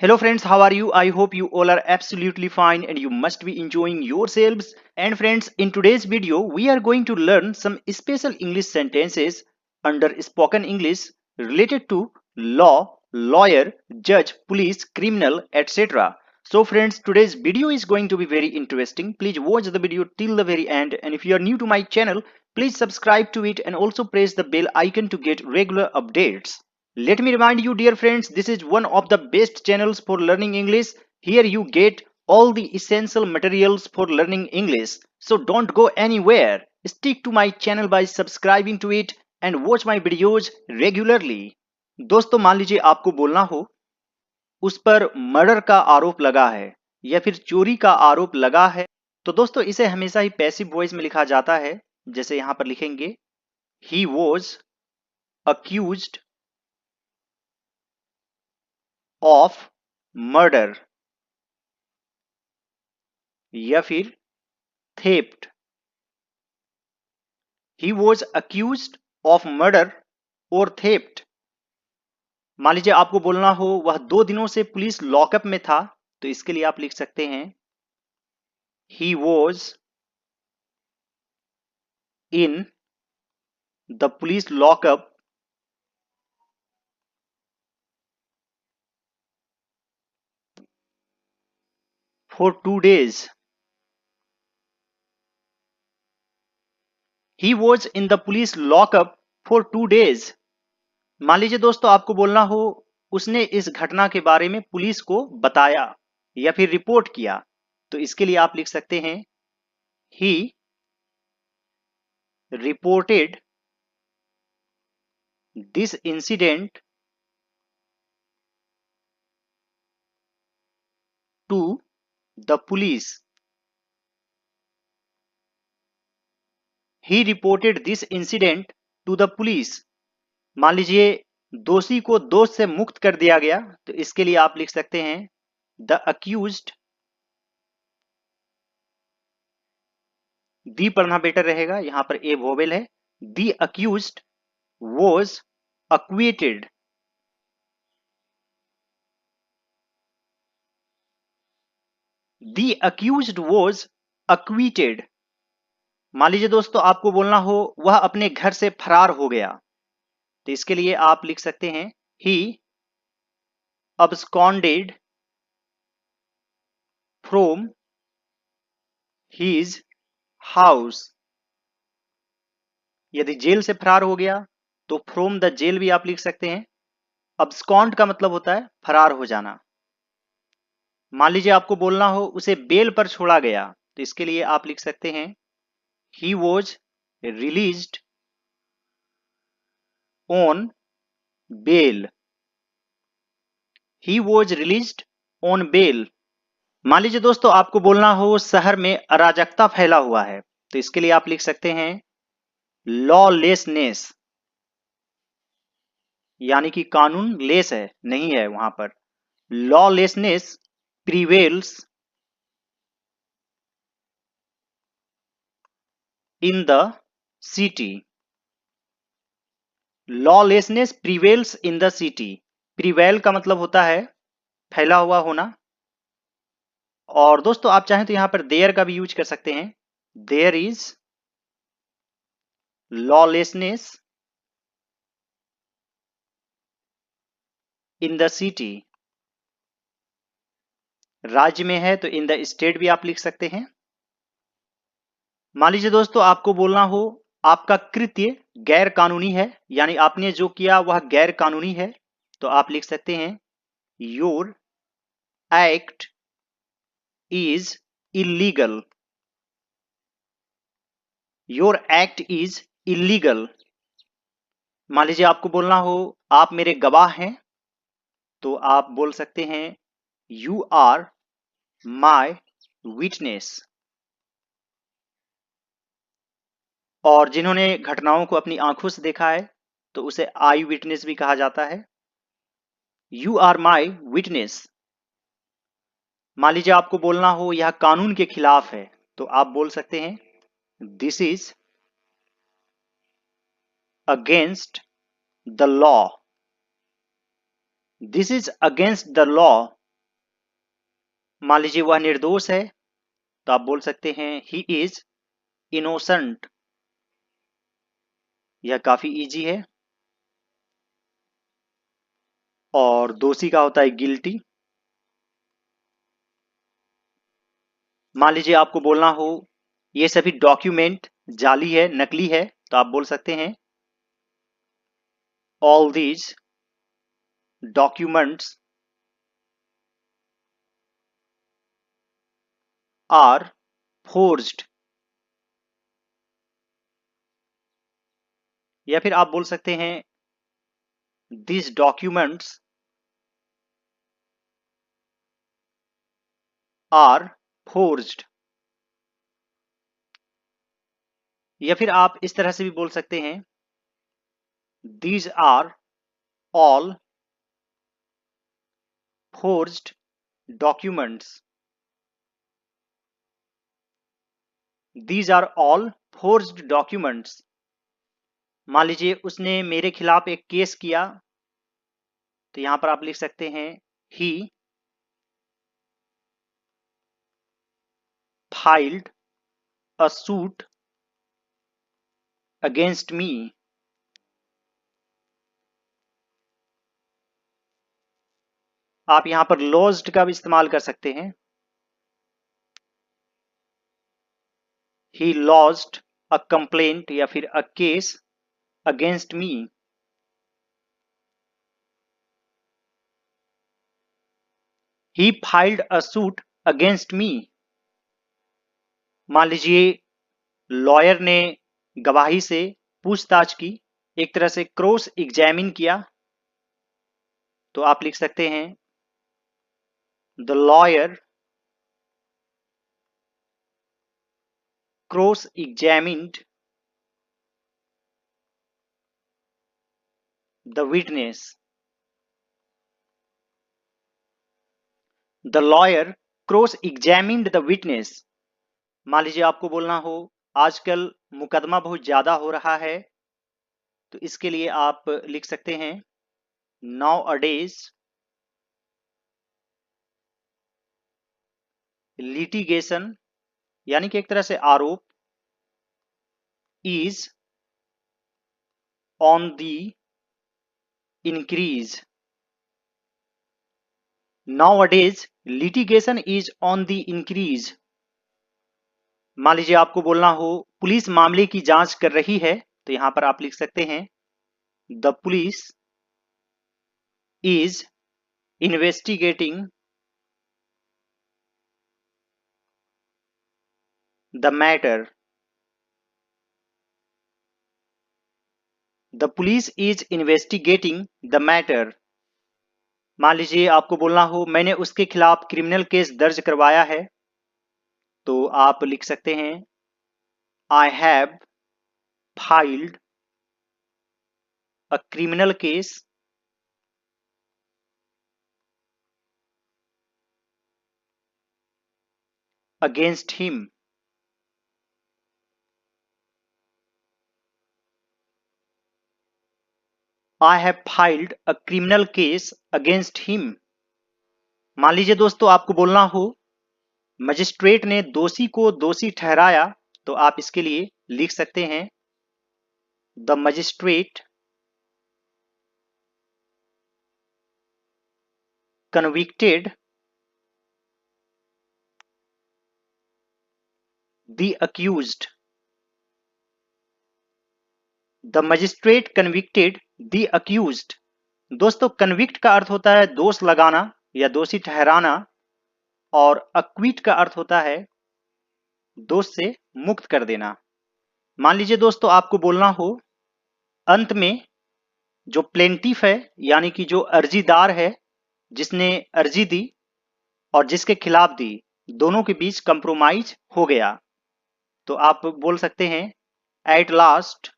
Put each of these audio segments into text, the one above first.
Hello friends, how are you? I hope you all are absolutely fine and you must be enjoying yourselves. And friends, in today's video, we are going to learn some special English sentences under spoken English related to law, lawyer, judge, police, criminal, etc. So friends, today's video is going to be very interesting. Please watch the video till the very end. And if you are new to my channel, please subscribe to it and also press the bell icon to get regular updates. Let me remind you, dear friends, this is one of the best channels for learning English. Here you get all the essential materials for learning English. So don't go anywhere. Stick to my channel by subscribing to it and watch my videos regularly. दोस्तों मान लीजिए आपको बोलना हो उस पर murder का आरोप लगा है या फिर चोरी का आरोप लगा है, तो दोस्तों इसे हमेशा ही पैसिव वॉइस में लिखा जाता है। जैसे यहां पर लिखेंगे he was accused of murder या फिर theft. He was accused of murder और थेफ्ट। मान लीजिए आपको बोलना हो वह 2 दिनों से पुलिस लॉकअप में था, तो इसके लिए आप लिख सकते हैं he was in the police lockup for 2 days। He was in the police lockup for 2 days। मान लीजिए दोस्तों आपको बोलना हो उसने इस घटना के बारे में पुलिस को बताया या फिर रिपोर्ट किया, तो इसके लिए आप लिख सकते हैं he reported this incident to the police. He reported this incident to the police. मान लीजिए दोषी को दोष से मुक्त कर दिया गया, तो इसके लिए आप लिख सकते हैं द अक्यूज्ड, दी पढ़ना बेटर रहेगा, यहां पर ए वोवेल है। The accused was acquitted. The accused was acquitted. मान लीजिए दोस्तों आपको बोलना हो वह अपने घर से फरार हो गया, तो इसके लिए आप लिख सकते हैं ही absconded फ्रॉम हीज हाउस। यदि जेल से फरार हो गया तो फ्रॉम द जेल भी आप लिख सकते हैं। अब्सकॉन्ड का मतलब होता है फरार हो जाना। मान लीजिए आपको बोलना हो उसे बेल पर छोड़ा गया, तो इसके लिए आप लिख सकते हैं he was released on bail. He was released on bail. मान लीजिए दोस्तों आपको बोलना हो शहर में अराजकता फैला हुआ है, तो इसके लिए आप लिख सकते हैं लॉलेसनेस, यानी कि कानून लेस है, नहीं है वहां पर। Lawlessness prevails in the city. Lawlessness prevails in the city. Prevail का मतलब होता है फैला हुआ होना। और दोस्तों आप चाहें तो यहां पर देयर का भी यूज कर सकते हैं। There is lawlessness in the city. राज्य में है तो इन द स्टेट भी आप लिख सकते हैं। मान लीजिए दोस्तों आपको बोलना हो आपका कृत्य गैर कानूनी है, यानी आपने जो किया वह गैर कानूनी है, तो आप लिख सकते हैं your act is illegal. Your act is illegal. मान लीजिए आपको बोलना हो आप मेरे गवाह हैं, तो आप बोल सकते हैं यू आर माई विटनेस। और जिन्होंने घटनाओं को अपनी आंखों से देखा है तो उसे आई विटनेस भी कहा जाता है। You are my witness. मान लीजिए आपको बोलना हो यह कानून के खिलाफ है, तो आप बोल सकते हैं this is against the law. This is against the law. मान लीजिए वह निर्दोष है, तो आप बोल सकते हैं ही इज इनोसेंट। यह काफी इजी है। और दोषी का होता है गिल्टी। मान लीजिए आपको बोलना हो ये सभी डॉक्यूमेंट जाली है, नकली है, तो आप बोल सकते हैं all these documents are forged. या फिर आप बोल सकते हैं these documents are forged। या फिर आप इस तरह से भी बोल सकते हैं these are all forged documents। these are all forged documents। मान लीजिए उसने मेरे खिलाफ एक केस किया, तो यहां पर आप लिख सकते हैं he filed a suit against me। आप यहां पर लॉज्ड का भी इस्तेमाल कर सकते हैं। he lodged a complaint या फिर a case against me। he filed a suit against me। मान लीजिए लॉयर ने गवाही से पूछताछ की, एक तरह से क्रॉस एग्जामिन किया, तो आप लिख सकते हैं the lawyer cross examined the witness. The lawyer cross examined the witness. मान लीजिए आपको बोलना हो आजकल मुकदमा बहुत ज्यादा हो रहा है, तो इसके लिए आप लिख सकते हैं नाउ अडेज लिटिगेशन, यानी कि एक तरह से आरोप, is on the increase. Nowadays litigation is on the increase। मान लीजिए आपको बोलना हो पुलिस मामले की जांच कर रही है, तो यहां पर आप लिख सकते हैं the police is investigating the matter. The police is investigating the matter. मान लीजिए आपको बोलना हो मैंने उसके खिलाफ क्रिमिनल केस दर्ज करवाया है, तो आप लिख सकते हैं I have filed a criminal case against him. I have filed a criminal case against him। मान लीजिए दोस्तों आपको बोलना हो मजिस्ट्रेट ने दोषी को दोषी ठहराया, तो आप इसके लिए लिख सकते हैं the magistrate convicted the accused. The magistrate convicted the accused. दोस्तों कन्विक्ट का अर्थ होता है दोष लगाना या दोषी ठहराना, और अक्विट का अर्थ होता है दोष से मुक्त कर देना। मान लीजिए दोस्तों आपको बोलना हो अंत में जो प्लेंटिफ है, यानी कि जो अर्जीदार है, जिसने अर्जी दी और जिसके खिलाफ दी, दोनों के बीच कंप्रोमाइज हो गया, तो आप बोल सकते हैं एट लास्ट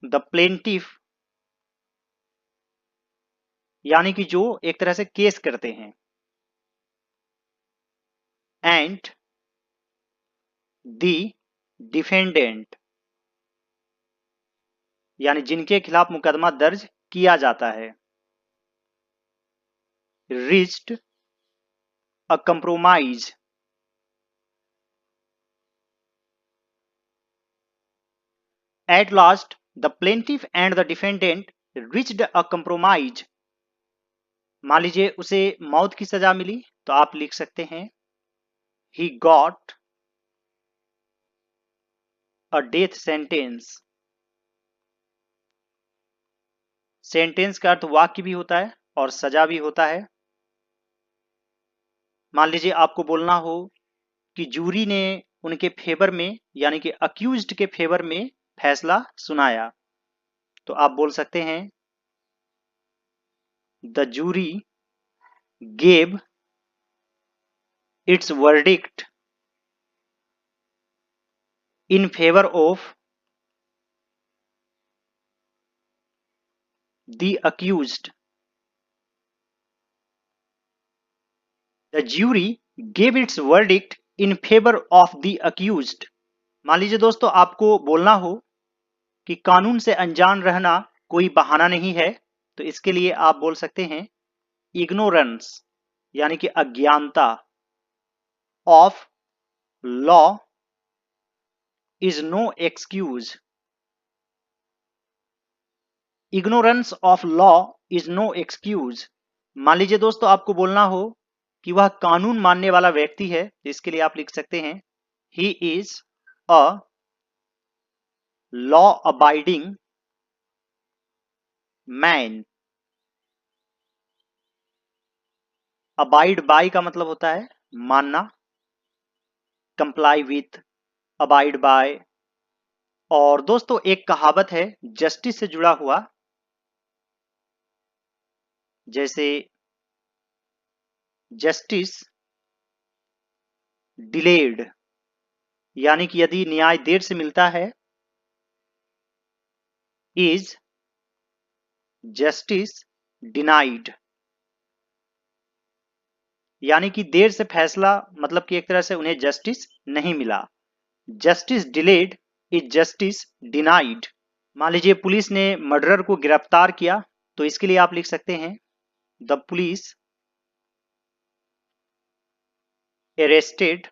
द प्लेंटिफ, यानी कि जो एक तरह से केस करते हैं, एंड द डिफेंडेंट, यानी जिनके खिलाफ मुकदमा दर्ज किया जाता है। reached a compromise. At last, the plaintiff and the defendant reached a compromise. मान लीजिए उसे मौत की सजा मिली तो आप लिख सकते हैं he got a death sentence. Sentence का अर्थ वाक्य भी होता है और सजा भी होता है। मान लीजिए आपको बोलना हो कि जूरी ने उनके फेवर में यानी कि अक्यूज्ड के फेवर में फैसला सुनाया, तो आप बोल सकते हैं the jury gave its verdict in favor of the accused. The jury gave its verdict in favor of the accused. मान लीजिए दोस्तों आपको बोलना हो कि कानून से अनजान रहना कोई बहाना नहीं है, तो इसके लिए आप बोल सकते हैं इग्नोरेंस यानी कि अज्ञानता of law is no excuse. Ignorance of law is no excuse. मान लीजिए दोस्तों आपको बोलना हो कि वह कानून मानने वाला व्यक्ति है, तो इसके लिए आप लिख सकते हैं he is a law abiding man. abide by का मतलब होता है मानना, comply with, abide by। और दोस्तों एक कहावत है जस्टिस से जुड़ा हुआ, जैसे जस्टिस डिलेड यानी कि यदि न्याय देर से मिलता है, इज जस्टिस डिनाइड यानी कि देर से फैसला मतलब कि एक तरह से उन्हें जस्टिस नहीं मिला। Justice delayed is justice denied. मान लीजिए पुलिस ने मर्डरर को गिरफ्तार किया, तो इसके लिए आप लिख सकते हैं the police arrested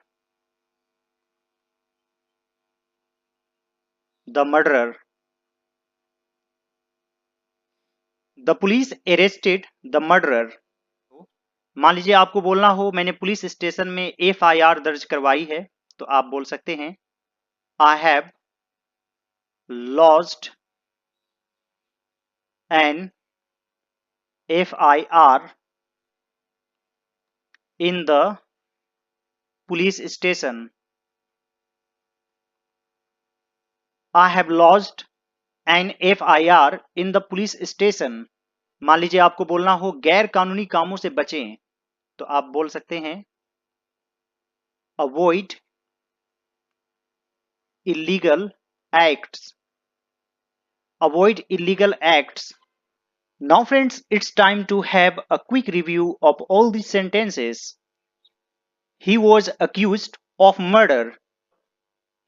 the murderer. The police arrested the murderer. मान लीजिए आपको बोलना हो मैंने पुलिस स्टेशन में FIR दर्ज करवाई है, तो आप बोल सकते हैं I have lodged an FIR in the police station. I have lodged an FIR in the police station. मान लीजिए आपको बोलना हो गैर कानूनी कामों से बचें, तो आप बोल सकते हैं avoid illegal acts. Avoid illegal acts. Now friends, it's time to have a quick review of all these sentences. He was accused of murder.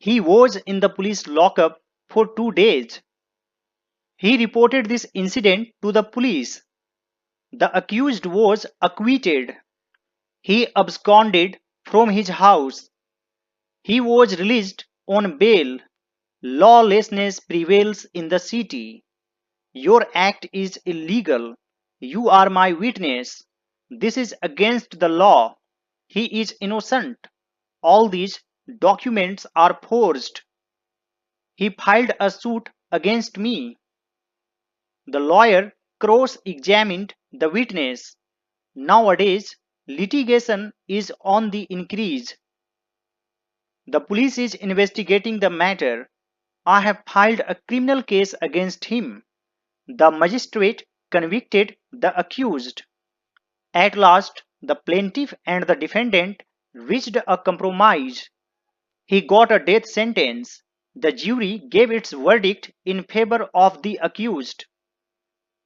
He was in the police lockup for 2 days. He reported this incident to the police. The accused was acquitted. He absconded from his house. He was released on bail. Lawlessness prevails in the city. Your act is illegal. You are my witness. This is against the law. He is innocent. All these documents are forged. He filed a suit against me. The lawyer cross-examined the witness. Nowadays, litigation is on the increase. The police is investigating the matter. I have filed a criminal case against him. The magistrate convicted the accused. At last, the plaintiff and the defendant reached a compromise. He got a death sentence. The jury gave its verdict in favor of the accused.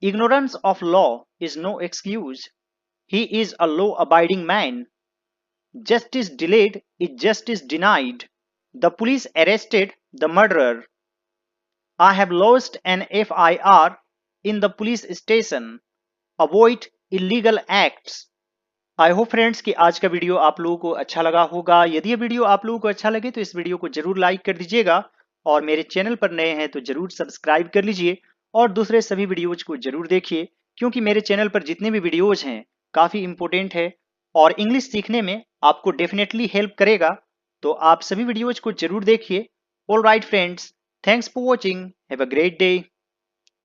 Ignorance of law is no excuse. He is a law-abiding man. Justice delayed is justice denied. The police arrested the murderer. I have lodged an FIR in the police station. Avoid illegal acts. I hope friends कि आज का video आप लोगों को अच्छा लगा होगा। यदि ये वीडियो आप लोगों को अच्छा लगे तो इस वीडियो को जरूर लाइक कर दीजिएगा और मेरे चैनल पर नए हैं तो जरूर सब्सक्राइब कर लीजिए और दूसरे सभी वीडियोज को जरूर देखिए, क्योंकि मेरे चैनल पर जितने भी वीडियोज हैं काफ़ी इंपॉर्टेंट है और इंग्लिश सीखने में आपको डेफिनेटली हेल्प करेगा। तो आप सभी वीडियोज को जरूर देखिए। All right friends, thanks for watching, have a great day.